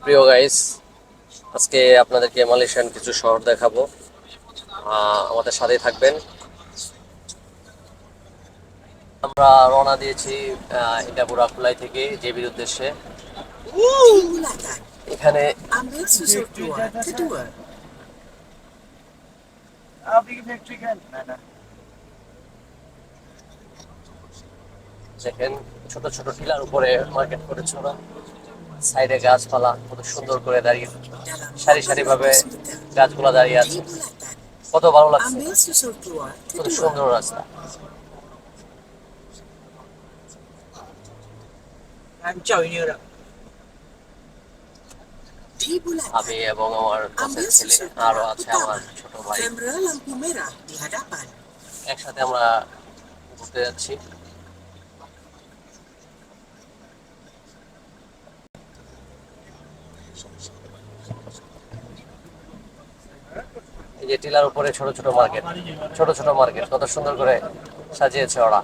প্রিয় গাইস, আজকে আপনাদেরকে মালয়েশিয়ান কিছু শহর দেখাবো। আমাদের সাথেই থাকবেন। আমরা রওনা দিয়েছি ইন্দাপুর আকুলাই থেকে জেবির উদ্দেশ্যে। এখানে দেখেন ছোট ছোট টিলার উপরে মার্কেট করেছে ওরা। সাইডে গাছপালা কত সুন্দর করে দাঁড়িয়ে, সারি সারি ভাবে গাছগুলা দাঁড়িয়ে আছে। কত ভালো লাগছে, কত সুন্দর রাস্তা। আমি এবং আমার বসের ছেলে আরো আছে আমার ছোট ভাই, একসাথে আমরা ঘুরতে যাচ্ছি। এই যে টিলার উপরে ছোট ছোট মার্কেট, ছোট ছোট মার্কেট কত সুন্দর করে সাজিয়েছে ওরা।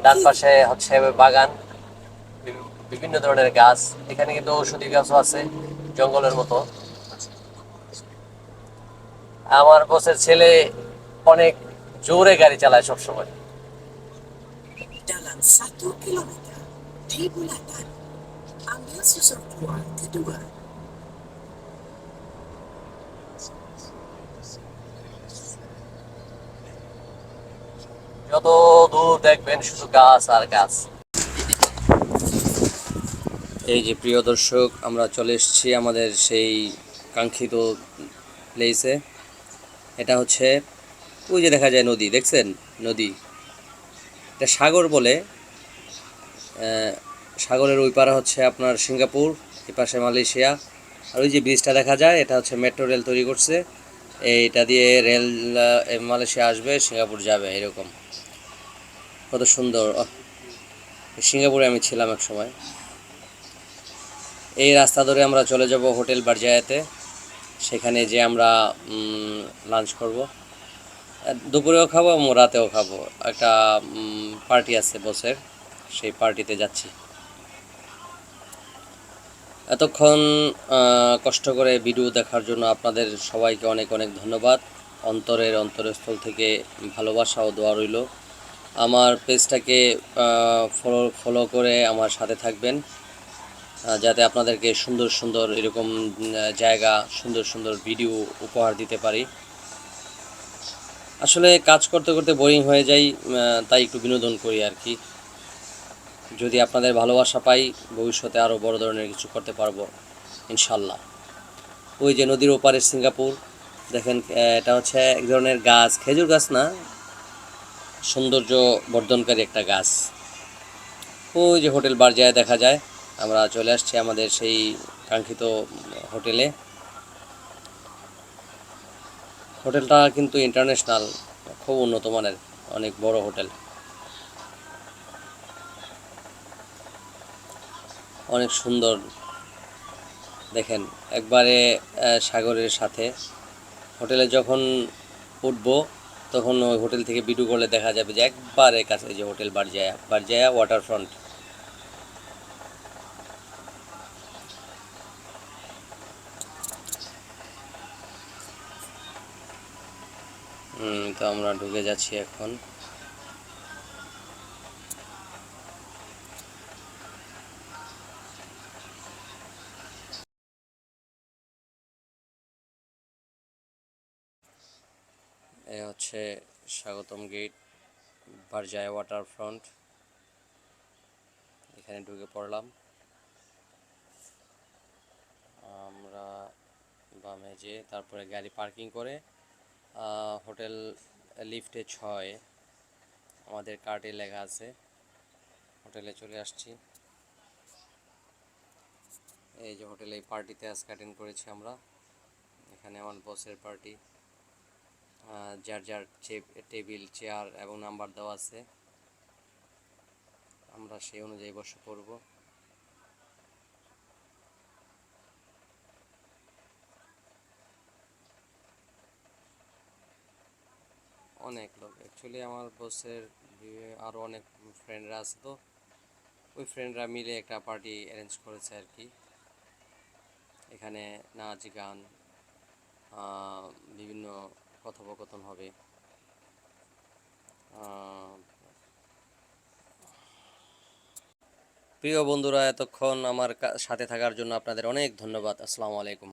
ডান পাশে হচ্ছে বাগান, বিভিন্ন ধরনের গাছ। এখানে কিন্তু ঔষধি গাছও আছে জঙ্গলের মতো। আমার বসের ছেলে অনেক জোরে গাড়ি চালায় সবসময়। যত দূর দেখবেন শুধু গাছ আর গাছ। এই যে প্রিয় দর্শক, আমরা চলে এসেছি আমাদের সেই কাঙ্ক্ষিত প্লেসে। এটা হচ্ছে ওই যে দেখা যায় নদী, দেখছেন? নদী, এটা সাগর বলে। সাগরের ওই পারে হচ্ছে আপনার সিঙ্গাপুর, এই পাশে মালয়েশিয়া। আর ওই যে ব্রিজটা দেখা যায়, এটা হচ্ছে মেট্রো রেল তৈরি করছে। এইটা দিয়ে রেল মালয়েশিয়া আসবে, সিঙ্গাপুর যাবে, এরকম। কত সুন্দর! সিঙ্গাপুরে আমি ছিলাম এক সময়। এই রাস্তা ধরে আমরা চলে যাব হোটেল বারজায়াতে। সেখানে যে আমরা লাঞ্চ করব, দুপুরেও খাবো এবং রাতেও খাবো। একটা পার্টি আছে বসের, সেই পার্টিতে যাচ্ছি। এতক্ষণ কষ্ট করে ভিডিও দেখার জন্য আপনাদের সবাইকে অনেক অনেক ধন্যবাদ। অন্তরস্থল থেকে ভালোবাসা ও দোয়া রইল। আমার পেজটাকে ফলো করে আমার সাথে থাকবেন, যাতে আপনাদেরকে সুন্দর সুন্দর এরকম জায়গা, সুন্দর সুন্দর ভিডিও উপহার দিতে পারি। আসলে কাজ করতে করতে বোরিং হয়ে যাই, তাই একটু বিনোদন করি আর কি। যদি আপনাদের ভালোবাসা পাই, ভবিষ্যতে আরও বড় ধরনের কিছু করতে পারবো ইনশাল্লাহ। ওই যে নদীর ওপারে সিঙ্গাপুর, দেখেন। এটা হচ্ছে এক ধরনের গাছ, খেজুর গাছ না, সৌন্দর্য বর্ধনকারী একটা গাছ। ওই যে হোটেল বারজায় দেখা যায়। আমরা চলে আসছি আমাদের সেই কাঙ্ক্ষিত হোটেলে। হোটেলটা কিন্তু ইন্টারন্যাশনাল, খুব উন্নত মানের, অনেক বড় হোটেল, অনেক সুন্দর। দেখেন একবারে সাগরের সাথে। হোটেলে যখন উঠবো তখন ওই হোটেল থেকে ভিডিও করলে দেখা যাবে যে একবারে কাছে যে হোটেল বারজায়া, বারজায়া ওয়াটার ফ্রন্ট। তো আমরা ঢুকে যাচ্ছি এখন। এ হচ্ছে স্বাগতম গেট, বারজায়া ওয়াটার ফ্রন্ট। এখানে ঢুকে পড়লাম আমরা। বামে যে তারপরে গাড়ি পার্কিং করে হোটেল লিফটে 6 আমাদের কার্ডে লেখা আছে। হোটেলে চলে আসছি। এই যে হোটেলে এই পার্টিতে আজকে অ্যাটেন্ড করেছি আমরা। এখানে আমার বসের পার্টি, যার যার টেবিল, চেয়ার এবং নাম্বার দেওয়া আছে। আমরা সেই অনুযায়ী বসে পড়ব। অনেক লোক, অ্যাকচুয়ালি আমার বসের আরও অনেক ফ্রেন্ডরা আছে, তো ওই ফ্রেন্ডরা মিলে একটা পার্টি অ্যারেঞ্জ করেছে আর কি। এখানে নাচ গান, বিভিন্ন কথোপকথন হবে। প্রিয় বন্ধুরা, এতক্ষণ আমার সাথে থাকার জন্য আপনাদের অনেক ধন্যবাদ। আসসালামু আলাইকুম।